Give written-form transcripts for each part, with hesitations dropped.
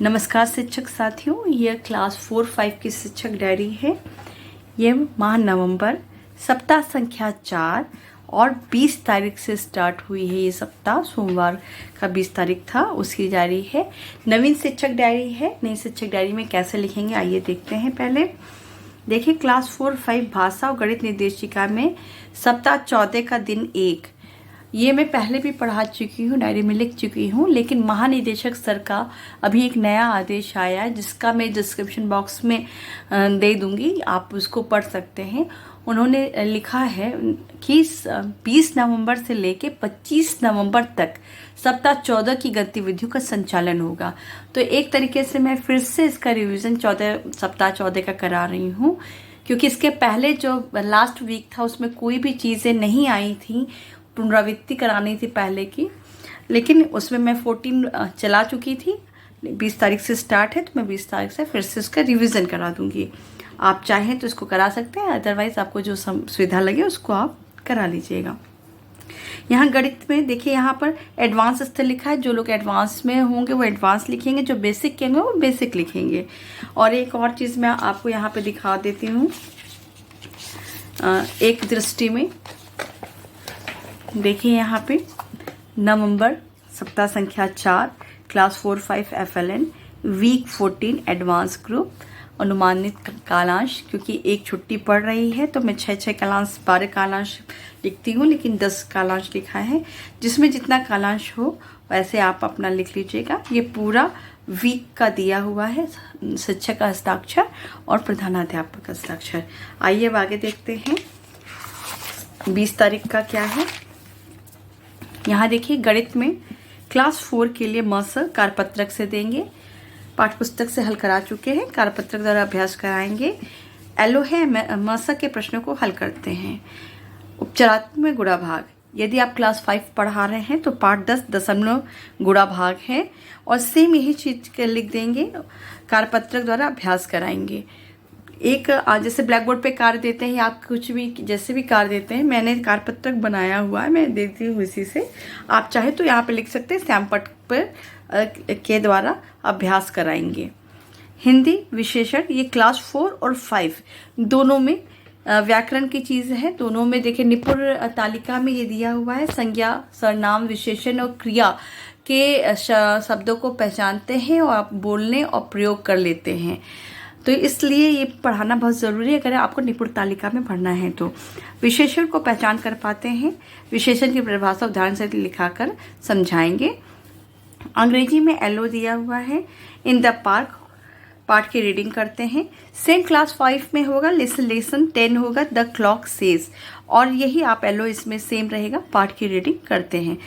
नमस्कार शिक्षक साथियों, यह क्लास 4-5 की शिक्षक डायरी है। ये माह नवंबर सप्ताह संख्या 4 और 20 तारीख से स्टार्ट हुई है। ये सप्ताह सोमवार का 20 तारीख था, उसकी डायरी है। नवीन शिक्षक डायरी है। नई शिक्षक डायरी में कैसे लिखेंगे आइए देखते हैं। पहले देखिए क्लास 4-5 भाषा और गणित निर्देशिका में सप्ताह 14 का दिन 1, ये मैं पहले भी पढ़ा चुकी हूँ, डायरी में लिख चुकी हूँ। लेकिन महानिदेशक सर का अभी एक नया आदेश आया है जिसका मैं डिस्क्रिप्शन बॉक्स में दे दूँगी, आप उसको पढ़ सकते हैं। उन्होंने लिखा है कि 20 नवंबर से लेके 25 नवंबर तक सप्ताह 14 की गतिविधियों का संचालन होगा। तो एक तरीके से मैं फिर से इसका रिवीजन सप्ताह 14 का करा रही हूँ, क्योंकि इसके पहले जो लास्ट वीक था उसमें कोई भी चीज़ें नहीं आई थी, पुनरावृत्ति करानी थी पहले की, लेकिन उसमें मैं 14 चला चुकी थी। 20 तारीख से स्टार्ट है, तो मैं 20 तारीख से फिर से इसका रिवीजन करा दूंगी। आप चाहें तो इसको करा सकते हैं, अदरवाइज आपको जो सुविधा लगे उसको आप करा लीजिएगा। यहाँ गणित में देखिए, यहाँ पर एडवांस स्तर लिखा है। जो लोग एडवांस में होंगे वो एडवांस लिखेंगे, जो बेसिक के होंगे वो बेसिक लिखेंगे। और एक और चीज़ मैं आपको यहाँ पे दिखा देती हूँ। एक दृष्टि में देखिए, यहाँ पे नवंबर सप्ताह संख्या 4 class 4-5 FLN week 14 advance group अनुमानित कालांश, क्योंकि एक छुट्टी पड़ रही है तो मैं 6 कालांश 12 कालांश लिखती हूँ, लेकिन 10 कालांश लिखा है। जिसमें जितना कालांश हो वैसे आप अपना लिख लीजिएगा। ये पूरा वीक का दिया हुआ है, शिक्षक का हस्ताक्षर और प्रधानाध्यापक का हस्ताक्षर। आइए अब आगे देखते हैं 20 तारीख का क्या है। यहाँ देखिए गणित में क्लास 4 के लिए मस कार्यपत्रक से देंगे, पाठ्यपुस्तक से हल करा चुके हैं, कार्यपत्रक द्वारा अभ्यास कराएंगे। एलो है मस के प्रश्नों को हल करते हैं। उपचारात्मक में गुणा भाग, यदि आप क्लास 5 पढ़ा रहे हैं तो पाठ 10 दशमलव गुणा भाग है, और सेम यही चीज के लिख देंगे, कार्यपत्रक द्वारा अभ्यास कराएंगे। एक जैसे ब्लैक बोर्ड पे कार्य देते हैं, आप कुछ भी जैसे भी कार्य देते हैं, मैंने कार्यपत्रक बनाया हुआ है, मैं देती हूँ इसी से। आप चाहे तो यहाँ पे लिख सकते हैं, श्यामपट्ट पर के द्वारा अभ्यास कराएंगे। हिंदी विशेषण, ये क्लास 4 और 5 दोनों में व्याकरण की चीज़ है। दोनों में देखिए निपुण तालिका में ये दिया हुआ है, संज्ञा सर्वनाम विशेषण और क्रिया के शब्दों को पहचानते हैं और आप बोलने और प्रयोग कर लेते हैं। तो इसलिए ये पढ़ाना बहुत ज़रूरी है अगर आपको निपुण तालिका में पढ़ना है तो। विशेषण को पहचान कर पाते हैं, विशेषण की परिभाषा उदाहरण से लिखाकर समझाएंगे। अंग्रेजी में एलो दिया हुआ है। इन द पार्क पाठ की रीडिंग करते हैं। सेम क्लास 5 में होगा, लेसन 10 होगा द क्लॉक सेज, और यही आप एलो इसमें सेम रहेगा, पाठ की रीडिंग करते हैं।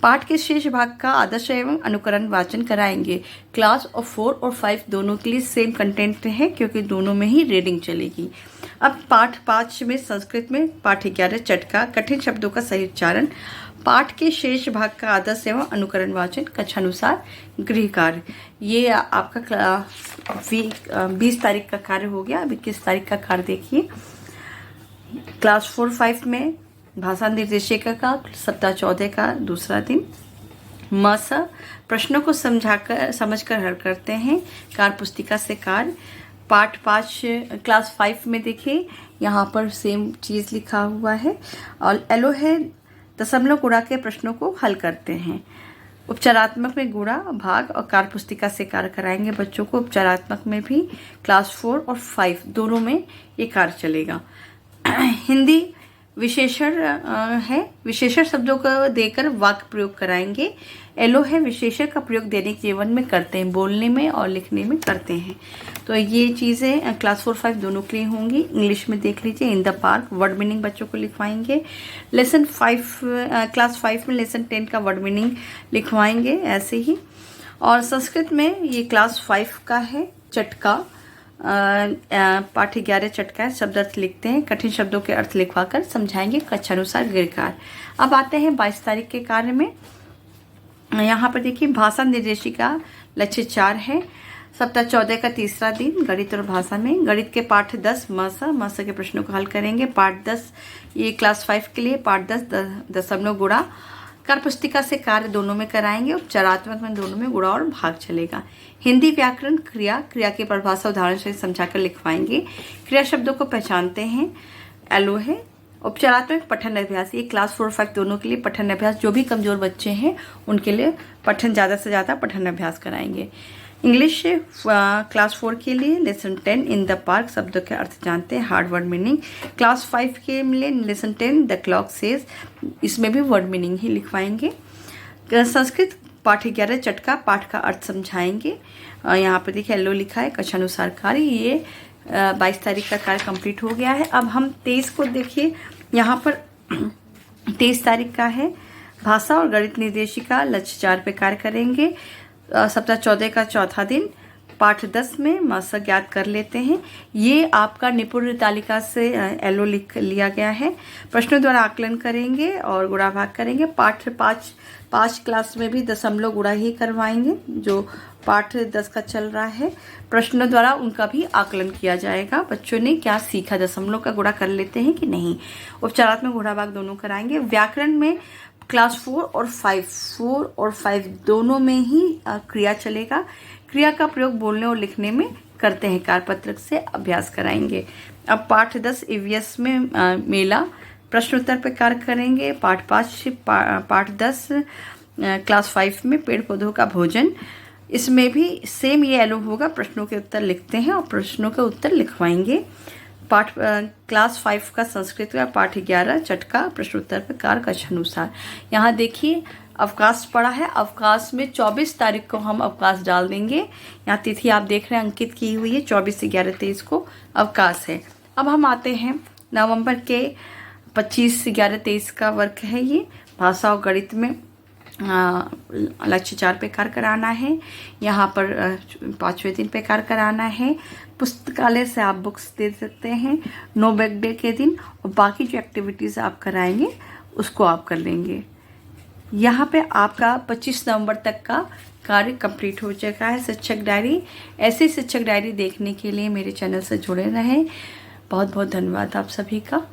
पाठ के शेष भाग का आदर्श एवं अनुकरण वाचन कराएंगे। क्लास 4 और 5 दोनों के लिए सेम कंटेंट है, क्योंकि दोनों में ही रीडिंग चलेगी। अब पाठ 5 में संस्कृत में पाठ 11 चटका, कठिन शब्दों का सही उच्चारण, पाठ के शेष भाग का आदर्श एवं अनुकरण वाचन, कक्षानुसार गृह कार्य। ये आपका 20 तारीख का कार्य हो गया। अब 21 तारीख का कार्य देखिए। क्लास 4-5 में भाषा निर्देशिका का सप्ताह 14 का दूसरा दिन। मस प्रश्नों को समझकर हल करते हैं, कार्य पुस्तिका से कार्य। पाठ 5 क्लास 5 में देखिए यहाँ पर सेम चीज़ लिखा हुआ है। और एलो है दशमलव गुणा के प्रश्नों को हल करते हैं। उपचारात्मक में गुणा भाग और कार्य पुस्तिका से कार्य कराएंगे बच्चों को। उपचारात्मक में भी क्लास 4 और 5 दोनों में ये कार्य चलेगा। हिंदी विशेषण है, विशेषण शब्दों को देकर वाक्य प्रयोग कराएंगे। एलो है विशेषण का प्रयोग दैनिक जीवन में करते हैं, बोलने में और लिखने में करते हैं। तो ये चीज़ें क्लास 4-5 दोनों के लिए होंगी। इंग्लिश में देख लीजिए, in the park word meaning बच्चों को लिखवाएंगे। लेसन 5 क्लास 5 में लेसन 10 का वर्ड मीनिंग लिखवाएंगे ऐसे ही। और संस्कृत में ये क्लास 5 का है, चटका, पाठ 11 चटका है, शब्द अर्थ लिखते हैं, कठिन शब्दों के अर्थ लिखवाकर समझाएंगे, कक्षानुसार गृहकार। अब आते हैं 22 तारीख के कार्य में। यहाँ पर देखिए भाषा निर्देशिका लक्ष्य 4 है, सप्ताह 14 का तीसरा दिन, गणित और भाषा में। गणित के पाठ 10 मस के प्रश्नों को हल करेंगे। पाठ 10 ये क्लास 5 के लिए, पाठ 10 दशमलव गुणा कार्य पुस्तिका से कार्य दोनों में कराएंगे, उपचारात्मक में दोनों में गुणा और भाग चलेगा। हिंदी व्याकरण क्रिया, क्रिया की परिभाषा उदाहरण से समझाकर लिखवाएंगे। क्रिया शब्दों को पहचानते हैं, एलो है। उपचारात्मक पठन अभ्यास, ये क्लास 4-5 दोनों के लिए पठन अभ्यास, जो भी कमजोर बच्चे हैं उनके लिए पठन ज़्यादा से ज़्यादा पठन अभ्यास कराएंगे। इंग्लिश क्लास 4 के लिए लेसन 10 इन द पार्क, शब्दों के अर्थ जानते हैं, हार्ड वर्ड मीनिंग। क्लास 5 के लिए लेसन 10 द क्लॉक सेज, इसमें भी वर्ड मीनिंग ही लिखवाएंगे। संस्कृत पाठ 11 चटका, पाठ का अर्थ समझाएंगे। यहाँ पर देखिए येलो लिखा है, कक्षानुसार कार्य, ये 22 तारीख का कार्य कंप्लीट हो गया है। अब हम 23 को देखिए, यहाँ पर 23 तारीख का है, भाषा और गणित निर्देशिका लक्ष्य 4 पे कार्य करेंगे। सप्ताह 14 का चौथा दिन, पाठ 10 में मासक ज्ञात कर लेते हैं। ये आपका निपुण तालिका से एलो लिख लिया गया है। प्रश्नों द्वारा आकलन करेंगे और गुणा भाग करेंगे। पाठ 5 क्लास में भी दशमलव गुणा ही करवाएंगे, जो पाठ 10 का चल रहा है। प्रश्नों द्वारा उनका भी आकलन किया जाएगा, बच्चों ने क्या सीखा, दशमलव का गुणा कर लेते हैं कि नहीं। उपचारात्मक गुणा भाग दोनों कराएंगे। व्याकरण में क्लास 4 और 5 दोनों में ही क्रिया चलेगा। क्रिया का प्रयोग बोलने और लिखने में करते हैं, कार्यपत्रक से अभ्यास कराएंगे। अब पाठ 10 ईवीएस में मेला, प्रश्नोत्तर पे कार्य करेंगे। पाठ 5 पाठ 10 क्लास 5 में पेड़ पौधों का भोजन, इसमें भी सेम ये एलो होगा, प्रश्नों के उत्तर लिखते हैं और प्रश्नों के उत्तर लिखवाएंगे। पाठ क्लास 5 का संस्कृत का पाठ 11 चटका, प्रश्नोत्तर पे कार्य कक्षानुसार। यहाँ देखिए अवकाश पड़ा है, अवकाश में 24 तारीख को हम अवकाश डाल देंगे। यहाँ तिथि आप देख रहे हैं अंकित की हुई है, 24 से 11-23 को अवकाश है। अब हम आते हैं नवंबर के 25 से 11-23 का वर्क है, ये भाषा और गणित में लक्ष्य 4 पे कार्य कराना है। यहाँ पर 5वें दिन पे कार्य कराना है। पुस्तकालय से आप बुक्स दे सकते हैं नो बैक डे के दिन, और बाकी जो एक्टिविटीज़ आप कराएंगे उसको आप कर लेंगे। यहाँ पे आपका 25 नवंबर तक का कार्य कंप्लीट हो चुका है। शिक्षक डायरी, ऐसे शिक्षक डायरी देखने के लिए मेरे चैनल से जुड़े रहें। बहुत बहुत धन्यवाद आप सभी का।